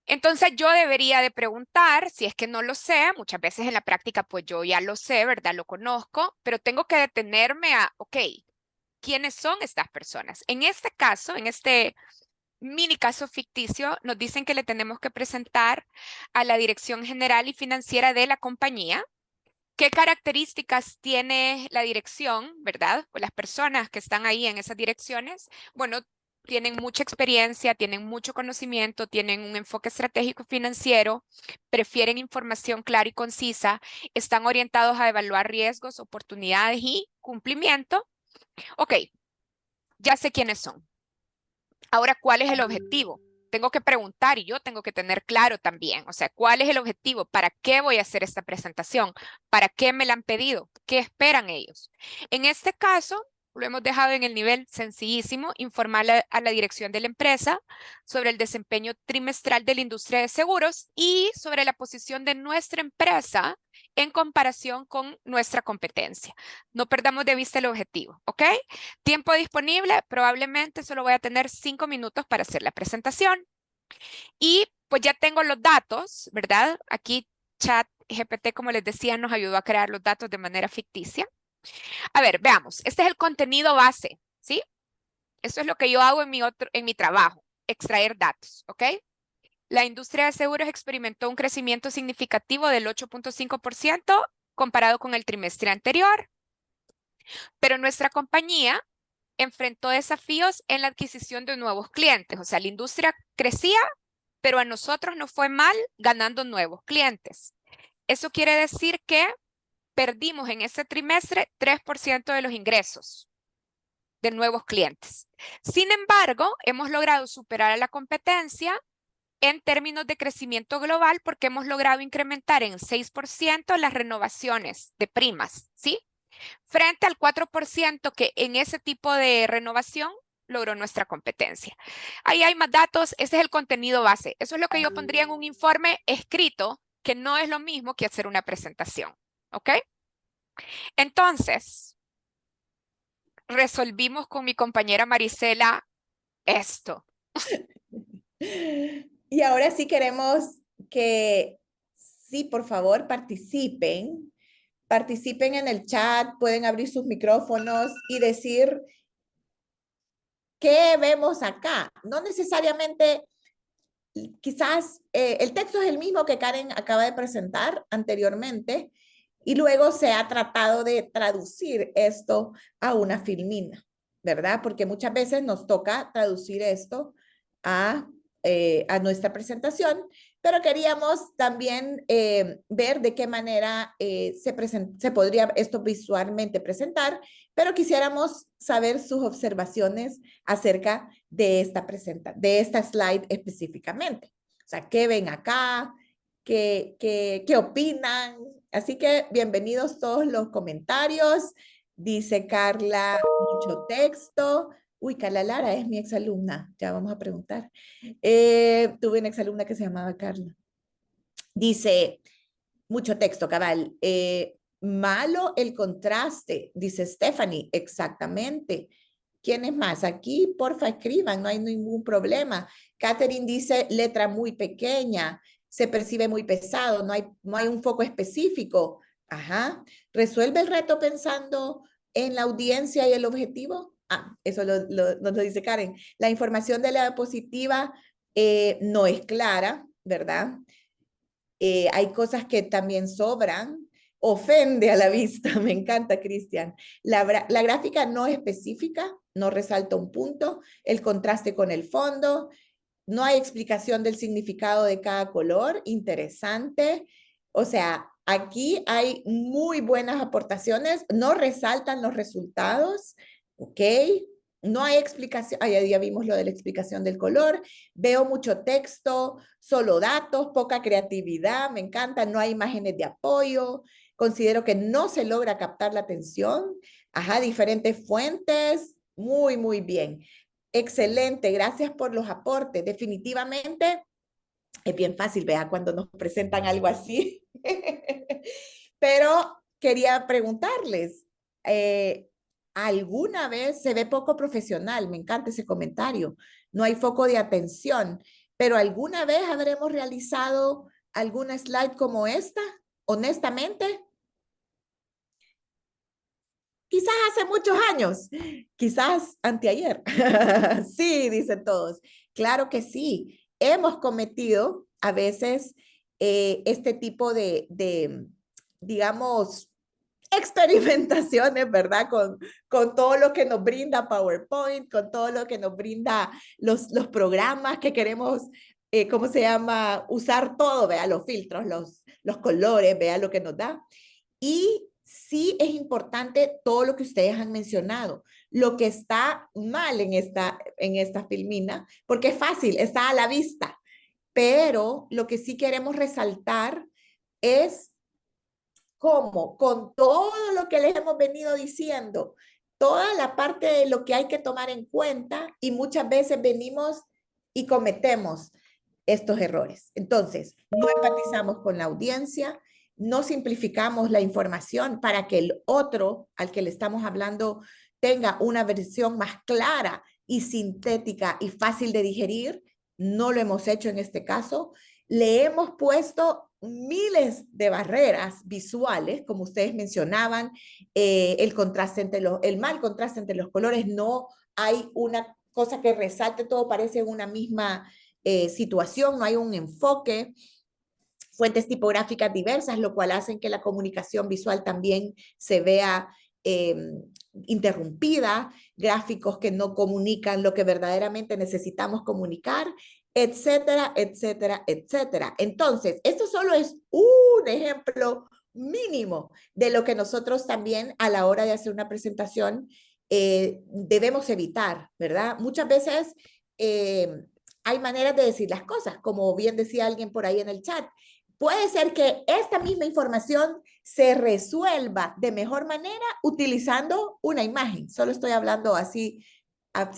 Entonces yo debería de preguntar, si es que no lo sé, muchas veces en la práctica pues yo ya lo sé, ¿verdad? Lo conozco, pero tengo que detenerme a, ok, ¿quiénes son estas personas? En este caso, en este mini caso ficticio, nos dicen que le tenemos que presentar a la dirección general y financiera de la compañía. ¿Qué características tiene la dirección, verdad? O las personas que están ahí en esas direcciones. Bueno, tienen mucha experiencia, tienen mucho conocimiento, tienen un enfoque estratégico financiero, prefieren información clara y concisa, están orientados a evaluar riesgos, oportunidades y cumplimiento. Ok, ya sé quiénes son. Ahora, ¿cuál es el objetivo? Tengo que preguntar y yo tengo que tener claro también, o sea, ¿cuál es el objetivo? ¿Para qué voy a hacer esta presentación? ¿Para qué me la han pedido? ¿Qué esperan ellos? En este caso, lo hemos dejado en el nivel sencillísimo, informar a la dirección de la empresa sobre el desempeño trimestral de la industria de seguros y sobre la posición de nuestra empresa en comparación con nuestra competencia. No perdamos de vista el objetivo, ¿ok? Tiempo disponible, probablemente solo voy a tener 5 minutos para hacer la presentación. Y pues ya tengo los datos, ¿verdad? Aquí ChatGPT, como les decía, nos ayudó a crear los datos de manera ficticia. A ver, veamos. Este es el contenido base, ¿sí? Eso es lo que yo hago en mi trabajo, extraer datos, ¿ok? La industria de seguros experimentó un crecimiento significativo del 8.5% comparado con el trimestre anterior, pero nuestra compañía enfrentó desafíos en la adquisición de nuevos clientes. O sea, la industria crecía, pero a nosotros nos fue mal ganando nuevos clientes. Eso quiere decir que perdimos en ese trimestre 3% de los ingresos de nuevos clientes. Sin embargo, hemos logrado superar a la competencia en términos de crecimiento global porque hemos logrado incrementar en 6% las renovaciones de primas, ¿sí? Frente al 4% que en ese tipo de renovación logró nuestra competencia. Ahí hay más datos, ese es el contenido base. Eso es lo que yo pondría en un informe escrito, que no es lo mismo que hacer una presentación, ¿ok? Entonces, resolvimos con mi compañera Marisela esto. Y ahora sí queremos que, sí, por favor, participen en el chat, pueden abrir sus micrófonos y decir ¿qué vemos acá? No necesariamente, quizás el texto es el mismo que Karen acaba de presentar anteriormente y luego se ha tratado de traducir esto a una filmina, ¿verdad? Porque muchas veces nos toca traducir esto a nuestra presentación, pero queríamos también ver de qué manera se podría esto visualmente presentar, pero quisiéramos saber sus observaciones acerca de esta slide específicamente. O sea, ¿qué ven acá? ¿Qué opinan? Así que bienvenidos todos los comentarios. Dice Carla, mucho texto. Uy, Carla Lara es mi exalumna. Ya vamos a preguntar. Tuve una exalumna que se llamaba Carla. Dice, mucho texto, cabal. Malo el contraste, dice Stephanie. Exactamente. ¿Quién es más? Aquí, porfa, escriban, no hay ningún problema. Catherine dice, letra muy pequeña, se percibe muy pesado, no hay un foco específico. Ajá. ¿Resuelve el reto pensando en la audiencia y el objetivo? Eso nos lo dice Karen. La información de la diapositiva no es clara, ¿verdad? Hay cosas que también sobran, ofende a la vista, me encanta, Cristian. La gráfica no es específica, no resalta un punto, el contraste con el fondo, no hay explicación del significado de cada color, interesante. O sea, aquí hay muy buenas aportaciones, no resaltan los resultados, ¿ok? No hay explicación, ya vimos lo de la explicación del color, veo mucho texto, solo datos, poca creatividad, me encanta, no hay imágenes de apoyo, considero que no se logra captar la atención, ajá, diferentes fuentes, muy, muy bien. Excelente, gracias por los aportes. Definitivamente es bien fácil, vea, cuando nos presentan algo así. Pero quería preguntarles, ¿alguna vez se ve poco profesional? Me encanta ese comentario. No hay foco de atención, pero ¿alguna vez habremos realizado alguna slide como esta? Honestamente, quizás hace muchos años, quizás anteayer. Sí, dicen todos. Claro que sí. Hemos cometido a veces este tipo digamos, experimentaciones, ¿verdad? Con todo lo que nos brinda PowerPoint, con todo lo que nos brinda los programas que queremos, ¿cómo se llama? Usar todo, vea, los filtros, los colores, vea lo que nos da. Y sí es importante todo lo que ustedes han mencionado, lo que está mal en esta filmina, porque es fácil, está a la vista, pero lo que sí queremos resaltar es cómo, con todo lo que les hemos venido diciendo, toda la parte de lo que hay que tomar en cuenta y muchas veces venimos y cometemos estos errores. Entonces, no empatizamos con la audiencia, no simplificamos la información para que el otro al que le estamos hablando tenga una versión más clara y sintética y fácil de digerir. No lo hemos hecho en este caso. Le hemos puesto miles de barreras visuales, como ustedes mencionaban, el mal contraste entre los colores, no hay una cosa que resalte, todo parece una misma situación, no hay un enfoque, fuentes tipográficas diversas, lo cual hace que la comunicación visual también se vea interrumpida, gráficos que no comunican lo que verdaderamente necesitamos comunicar, etcétera, etcétera, etcétera. Entonces, esto solo es un ejemplo mínimo de lo que nosotros también a la hora de hacer una presentación debemos evitar, ¿verdad? Muchas veces hay maneras de decir las cosas, como bien decía alguien por ahí en el chat. Puede ser que esta misma información se resuelva de mejor manera utilizando una imagen. Solo estoy hablando así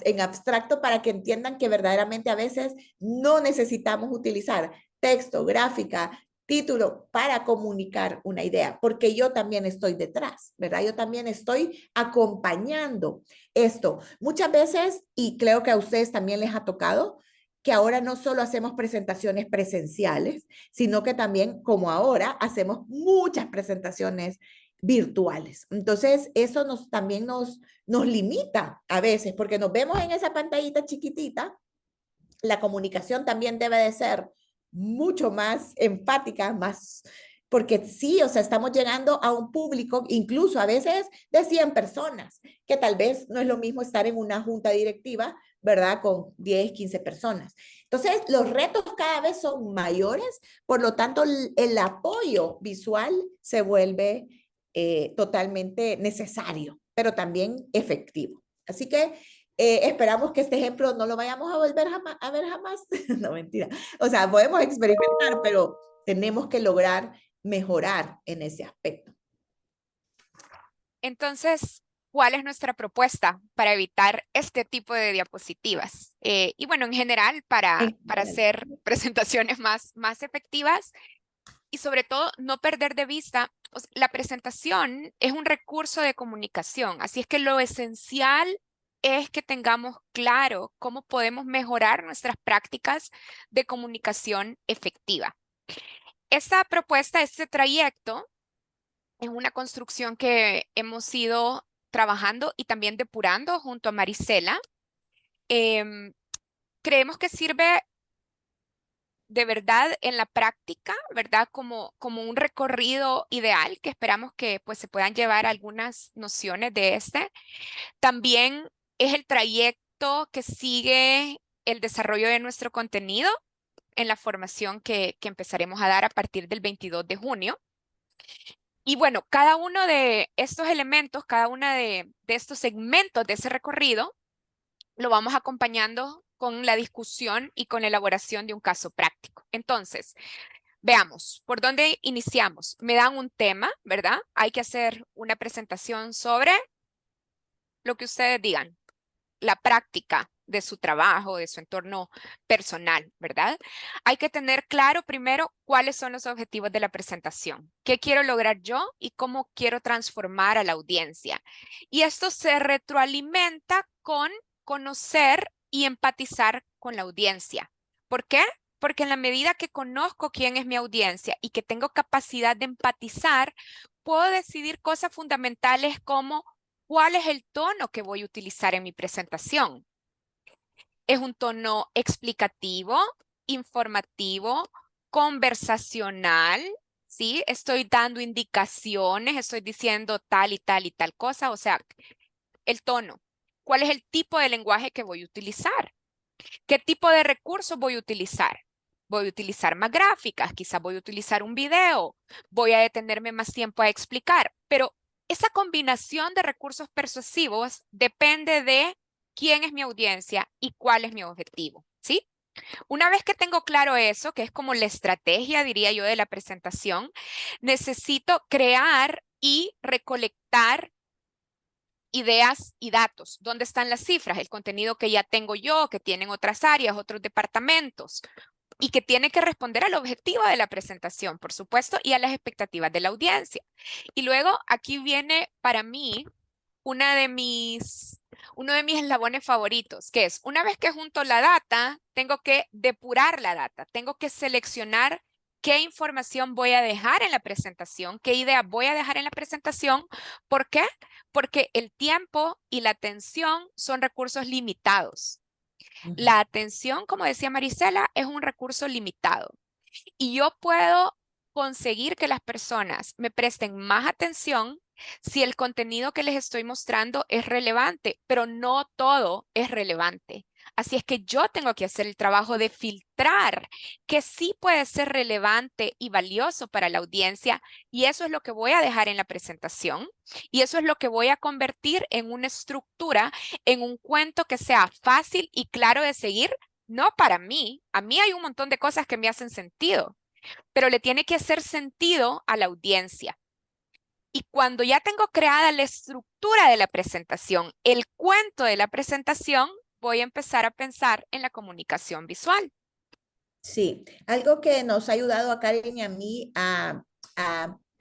en abstracto para que entiendan que verdaderamente a veces no necesitamos utilizar texto, gráfica, título para comunicar una idea, porque yo también estoy detrás, ¿verdad? Yo también estoy acompañando esto. Muchas veces, y creo que a ustedes también les ha tocado, que ahora no solo hacemos presentaciones presenciales, sino que también, como ahora, hacemos muchas presentaciones virtuales. Entonces, eso también nos limita a veces, porque nos vemos en esa pantallita chiquitita. La comunicación también debe de ser mucho más empática, más, porque sí, o sea, estamos llegando a un público, incluso a veces de 100 personas, que tal vez no es lo mismo estar en una junta directiva, ¿verdad? Con 10, 15 personas. Entonces, los retos cada vez son mayores, por lo tanto, el apoyo visual se vuelve totalmente necesario, pero también efectivo. Así que esperamos que este ejemplo no lo vayamos a volver a ver jamás. No, mentira. O sea, podemos experimentar, pero tenemos que lograr mejorar en ese aspecto. Entonces, ¿cuál es nuestra propuesta para evitar este tipo de diapositivas? Y bueno, en general, para hacer presentaciones más efectivas y sobre todo no perder de vista, o sea, la presentación es un recurso de comunicación, así es que lo esencial es que tengamos claro cómo podemos mejorar nuestras prácticas de comunicación efectiva. Esta propuesta, este trayecto, es una construcción que hemos ido trabajando y también depurando junto a Marisela. Creemos que sirve de verdad en la práctica, ¿verdad? Como un recorrido ideal que esperamos que pues se puedan llevar algunas nociones de este. También es el trayecto que sigue el desarrollo de nuestro contenido en la formación que empezaremos a dar a partir del 22 de junio. Y bueno, cada uno de estos elementos, cada uno de estos segmentos de ese recorrido, lo vamos acompañando con la discusión y con la elaboración de un caso práctico. Entonces, veamos, ¿por dónde iniciamos? Me dan un tema, ¿verdad? Hay que hacer una presentación sobre lo que ustedes digan, la práctica de su trabajo, de su entorno personal, ¿verdad? Hay que tener claro primero cuáles son los objetivos de la presentación, qué quiero lograr yo y cómo quiero transformar a la audiencia. Y esto se retroalimenta con conocer y empatizar con la audiencia. ¿Por qué? Porque en la medida que conozco quién es mi audiencia y que tengo capacidad de empatizar, puedo decidir cosas fundamentales como cuál es el tono que voy a utilizar en mi presentación. ¿Es un tono explicativo, informativo, conversacional? ¿Sí? Estoy dando indicaciones, estoy diciendo tal y tal y tal cosa. O sea, el tono. ¿Cuál es el tipo de lenguaje que voy a utilizar? ¿Qué tipo de recursos voy a utilizar? Voy a utilizar más gráficas, quizás voy a utilizar un video, voy a detenerme más tiempo a explicar, pero esa combinación de recursos persuasivos depende de quién es mi audiencia y cuál es mi objetivo, ¿sí? Una vez que tengo claro eso, que es como la estrategia, diría yo, de la presentación, necesito crear y recolectar ideas y datos. ¿Dónde están las cifras? El contenido que ya tengo yo, que tienen otras áreas, otros departamentos y que tiene que responder al objetivo de la presentación, por supuesto, y a las expectativas de la audiencia. Y luego aquí viene para mí uno de mis eslabones favoritos, que es una vez que junto la data, tengo que depurar la data, tengo que seleccionar qué información voy a dejar en la presentación, qué idea voy a dejar en la presentación. ¿Por qué? Porque el tiempo y la atención son recursos limitados. La atención, como decía Marisela, es un recurso limitado y yo puedo conseguir que las personas me presten más atención si el contenido que les estoy mostrando es relevante, pero no todo es relevante. Así es que yo tengo que hacer el trabajo de filtrar que sí puede ser relevante y valioso para la audiencia y eso es lo que voy a dejar en la presentación y eso es lo que voy a convertir en una estructura, en un cuento que sea fácil y claro de seguir. No para mí, a mí hay un montón de cosas que me hacen sentido, pero le tiene que hacer sentido a la audiencia. Y cuando ya tengo creada la estructura de la presentación, el cuento de la presentación, voy a empezar a pensar en la comunicación visual. Sí, algo que nos ha ayudado a Karen y a mí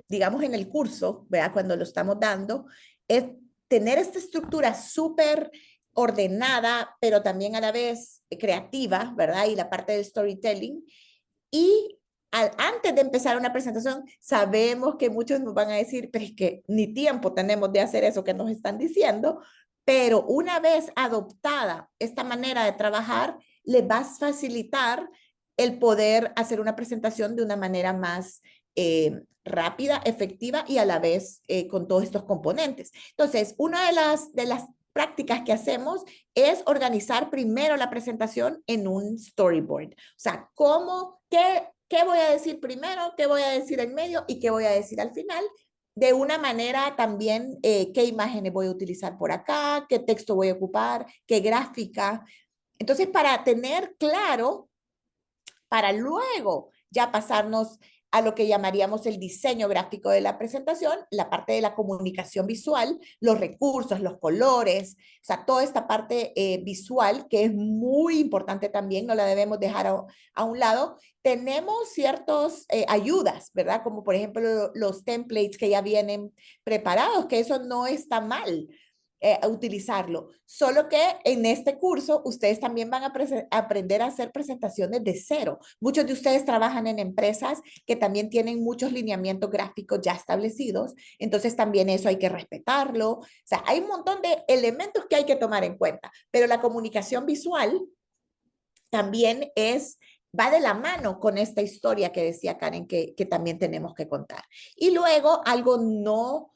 digamos, en el curso, ¿verdad? Cuando lo estamos dando, es tener esta estructura súper ordenada, pero también a la vez creativa, ¿verdad? Y la parte del storytelling. Y antes de empezar una presentación, sabemos que muchos nos van a decir, pero es que ni tiempo tenemos de hacer eso que nos están diciendo, pero una vez adoptada esta manera de trabajar, les va a facilitar el poder hacer una presentación de una manera más rápida, efectiva y a la vez con todos estos componentes. Entonces, una de las prácticas que hacemos es organizar primero la presentación en un storyboard. O sea, ¿qué voy a decir primero? ¿Qué voy a decir en medio? ¿Y qué voy a decir al final? De una manera también, qué imágenes voy a utilizar por acá, qué texto voy a ocupar, qué gráfica. Entonces, para tener claro, para luego ya pasarnos a lo que llamaríamos el diseño gráfico de la presentación, la parte de la comunicación visual, los recursos, los colores, o sea, toda esta parte visual que es muy importante también, no la debemos dejar a un lado. Tenemos ciertas ayudas, ¿verdad? Como por ejemplo los templates que ya vienen preparados, que eso no está mal. Utilizarlo. Solo que en este curso ustedes también van a aprender a hacer presentaciones de cero. Muchos de ustedes trabajan en empresas que también tienen muchos lineamientos gráficos ya establecidos, entonces también eso hay que respetarlo. O sea, hay un montón de elementos que hay que tomar en cuenta, pero la comunicación visual también va de la mano con esta historia que decía Karen que también tenemos que contar. Y luego algo no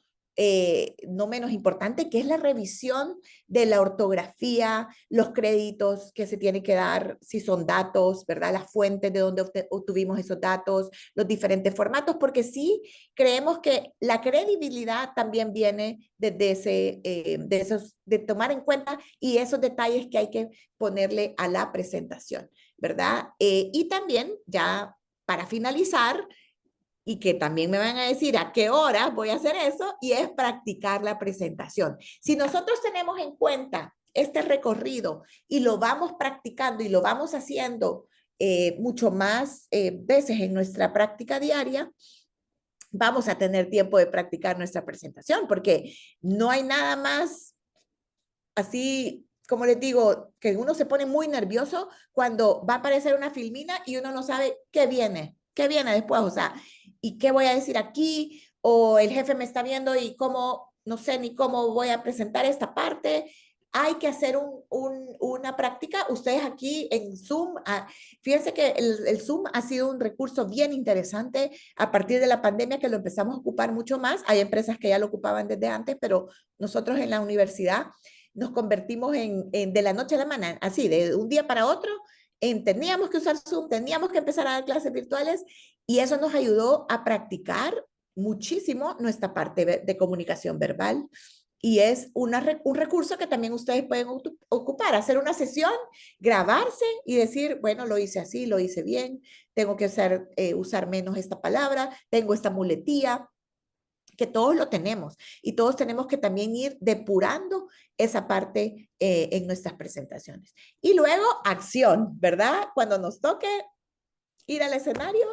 menos importante, que es la revisión de la ortografía, los créditos que se tienen que dar, si son datos, ¿verdad? Las fuentes de donde obtuvimos esos datos, los diferentes formatos, porque sí creemos que la credibilidad también viene desde de tomar en cuenta y esos detalles que hay que ponerle a la presentación, ¿verdad? Y también ya para finalizar, y que también me van a decir a qué hora voy a hacer eso, y es practicar la presentación. Si nosotros tenemos en cuenta este recorrido y lo vamos practicando y lo vamos haciendo mucho más veces en nuestra práctica diaria, vamos a tener tiempo de practicar nuestra presentación, porque no hay nada más así, como les digo, que uno se pone muy nervioso cuando va a aparecer una filmina y uno no sabe qué viene después, o sea, y qué voy a decir aquí, o el jefe me está viendo y cómo, no sé ni cómo voy a presentar esta parte. Hay que hacer una práctica. Ustedes aquí en Zoom, fíjense que el Zoom ha sido un recurso bien interesante a partir de la pandemia, que lo empezamos a ocupar mucho más. Hay empresas que ya lo ocupaban desde antes, pero nosotros en la universidad nos convertimos de la noche a la mañana, así, de un día para otro, teníamos que usar Zoom, teníamos que empezar a dar clases virtuales, y eso nos ayudó a practicar muchísimo nuestra parte de comunicación verbal. Y es un recurso que también ustedes pueden ocupar, hacer una sesión, grabarse y decir, bueno, lo hice así, lo hice bien, tengo que usar menos esta palabra, tengo esta muletilla, que todos lo tenemos y todos tenemos que también ir depurando esa parte en nuestras presentaciones. Y luego acción, ¿verdad? Cuando nos toque ir al escenario,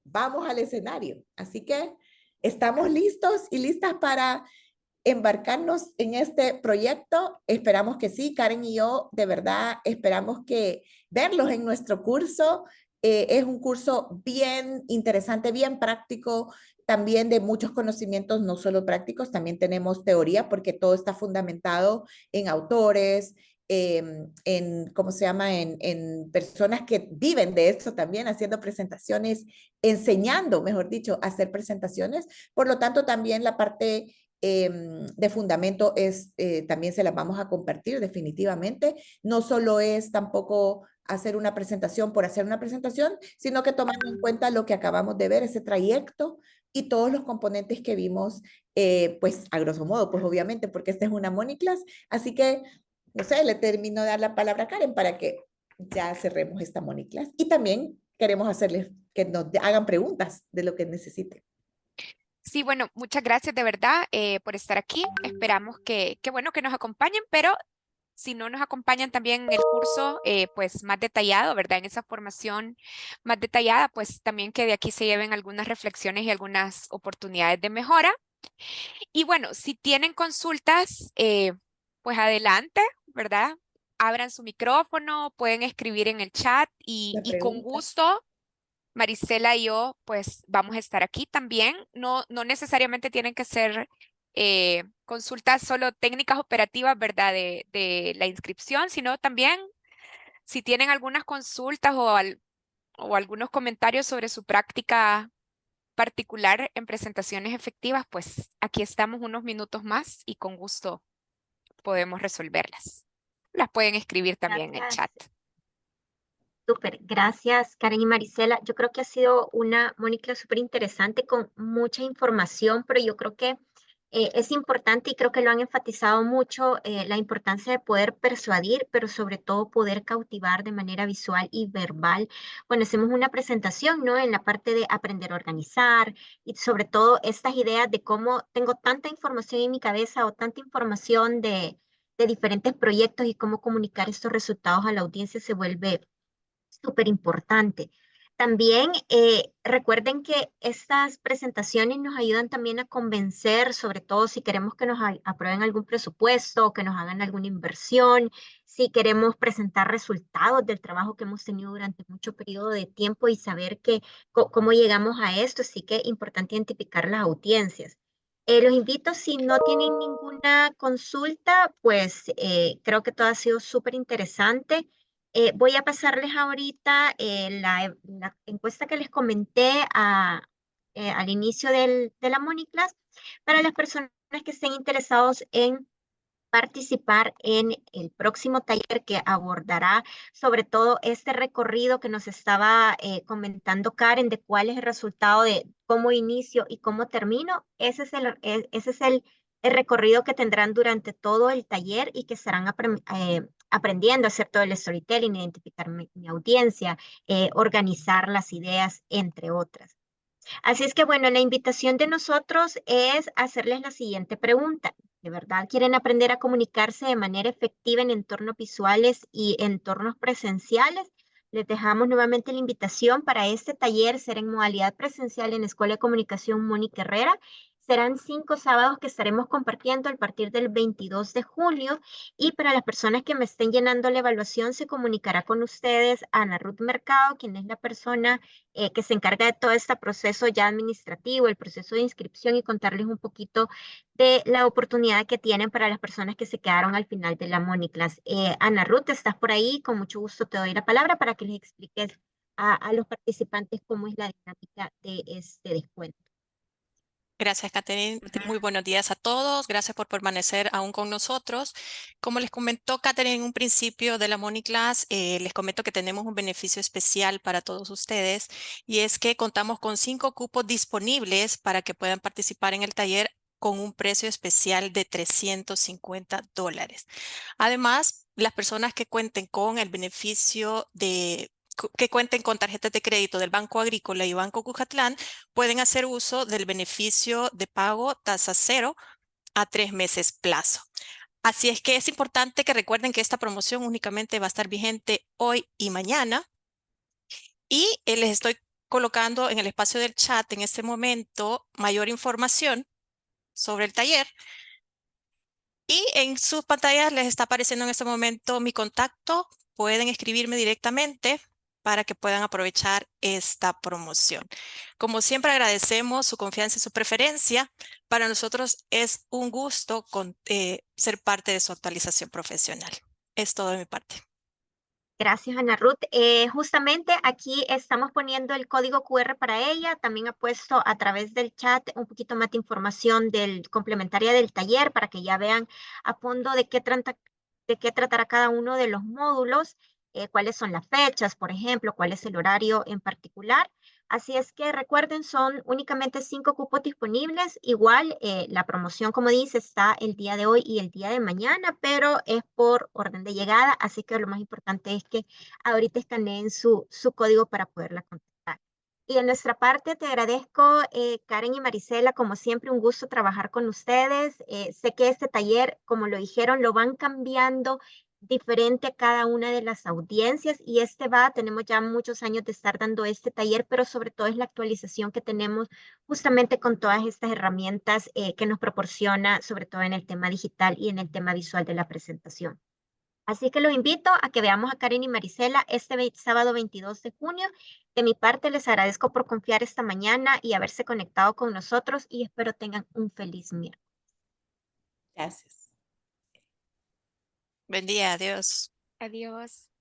vamos al escenario. Así que estamos listos y listas para embarcarnos en este proyecto. Esperamos que sí, Karen y yo de verdad esperamos que verlos en nuestro curso. Es un curso bien interesante, bien práctico, también de muchos conocimientos, no solo prácticos, también tenemos teoría porque todo está fundamentado en autores, ¿cómo se llama? En personas que viven de esto también, haciendo presentaciones, enseñando, mejor dicho, a hacer presentaciones. Por lo tanto, también la parte de fundamento también se las vamos a compartir definitivamente. No solo es tampoco hacer una presentación por hacer una presentación, sino que tomando en cuenta lo que acabamos de ver, ese trayecto y todos los componentes que vimos, pues a grosso modo, pues obviamente, porque esta es una Money Class. Así que, no sé, le termino de dar la palabra a Karen para que ya cerremos esta Money Class. Y también queremos hacerles que nos hagan preguntas de lo que necesiten. Sí, bueno, muchas gracias de verdad por estar aquí. Esperamos bueno, que nos acompañen, pero si no nos acompañan también en el curso, pues más detallado, ¿verdad? En esa formación más detallada, pues también que de aquí se lleven algunas reflexiones y algunas oportunidades de mejora. Y bueno, si tienen consultas, pues adelante, ¿verdad? Abran su micrófono, pueden escribir en el chat y con gusto Marisela y yo, pues vamos a estar aquí también. No necesariamente tienen que ser consultas solo técnicas operativas, ¿verdad? De la inscripción, sino también si tienen algunas consultas o algunos comentarios sobre su práctica particular en presentaciones efectivas, pues aquí estamos unos minutos más y con gusto podemos resolverlas. Las pueden escribir también en el Gracias. chat. Súper, gracias Karen y Marisela. Yo creo que ha sido una Mónica súper interesante con mucha información, pero yo creo que es importante y creo que lo han enfatizado mucho, la importancia de poder persuadir, pero sobre todo poder cautivar de manera visual y verbal. Bueno, hacemos una presentación, ¿no? En la parte de aprender a organizar y sobre todo estas ideas de cómo tengo tanta información en mi cabeza o tanta información de diferentes proyectos y cómo comunicar estos resultados a la audiencia se vuelve súper importante. También recuerden que estas presentaciones nos ayudan también a convencer, sobre todo si queremos que nos aprueben algún presupuesto, que nos hagan alguna inversión, si queremos presentar resultados del trabajo que hemos tenido durante mucho periodo de tiempo y saber cómo llegamos a esto. Así que es importante identificar las audiencias. Los invito, si no tienen ninguna consulta, pues creo que todo ha sido súper interesante. Voy a pasarles ahorita la encuesta que les comenté al inicio de la Moniclass para las personas que estén interesados en participar en el próximo taller que abordará sobre todo este recorrido que nos estaba comentando Karen de cuál es el resultado de cómo inicio y cómo termino. Ese es el recorrido que tendrán durante todo el taller y que estarán aprendiendo a hacer todo el storytelling, identificar mi audiencia, organizar las ideas, entre otras. Así es que bueno, la invitación de nosotros es hacerles la siguiente pregunta. ¿De verdad quieren aprender a comunicarse de manera efectiva en entornos visuales y entornos presenciales? Les dejamos nuevamente la invitación para este taller. Será en modalidad presencial en la Escuela de Comunicación Mónica Herrera. Serán 5 sábados que estaremos compartiendo a partir del 22 de julio. Y para las personas que me estén llenando la evaluación, se comunicará con ustedes Ana Ruth Mercado, quien es la persona que se encarga de todo este proceso ya administrativo, el proceso de inscripción y contarles un poquito de la oportunidad que tienen para las personas que se quedaron al final de la Moniclass. Ana Ruth, estás por ahí, con mucho gusto te doy la palabra para que les expliques a los participantes cómo es la dinámica de este descuento. Gracias, Catherine. Muy buenos días a todos. Gracias por permanecer aún con nosotros. Como les comentó Catherine en un principio de la Moniclass, les comento que tenemos un beneficio especial para todos ustedes y es que contamos con 5 cupos disponibles para que puedan participar en el taller con un precio especial de $350. Además, las personas que cuenten con el beneficio que cuenten con tarjetas de crédito del Banco Agrícola y Banco Cucatlán pueden hacer uso del beneficio de pago tasa cero a 3 meses plazo. Así es que es importante que recuerden que esta promoción únicamente va a estar vigente hoy y mañana. Y les estoy colocando en el espacio del chat en este momento mayor información sobre el taller. Y en sus pantallas les está apareciendo en este momento mi contacto. Pueden escribirme directamente para que puedan aprovechar esta promoción. Como siempre, agradecemos su confianza y su preferencia. Para nosotros es un gusto ser parte de su actualización profesional. Es todo de mi parte. Gracias, Ana Ruth. Justamente aquí estamos poniendo el código QR para ella. También ha puesto a través del chat un poquito más de información complementaria del taller para que ya vean a fondo de qué tratará cada uno de los módulos, cuáles son las fechas, por ejemplo, cuál es el horario en particular. Así es que recuerden, son únicamente 5 cupos disponibles. Igual la promoción, como dice, está el día de hoy y el día de mañana, pero es por orden de llegada. Así que lo más importante es que ahorita escaneen su código para poderla contactar. Y de nuestra parte, te agradezco, Karen y Marisela, como siempre, un gusto trabajar con ustedes. Sé que este taller, como lo dijeron, lo van cambiando diferente a cada una de las audiencias y tenemos ya muchos años de estar dando este taller, pero sobre todo es la actualización que tenemos justamente con todas estas herramientas que nos proporciona, sobre todo en el tema digital y en el tema visual de la presentación. Así que los invito a que veamos a Karen y Marisela este sábado 22 de junio. De mi parte, les agradezco por confiar esta mañana y haberse conectado con nosotros y espero tengan un feliz miércoles. Gracias. Buen día, adiós. Adiós.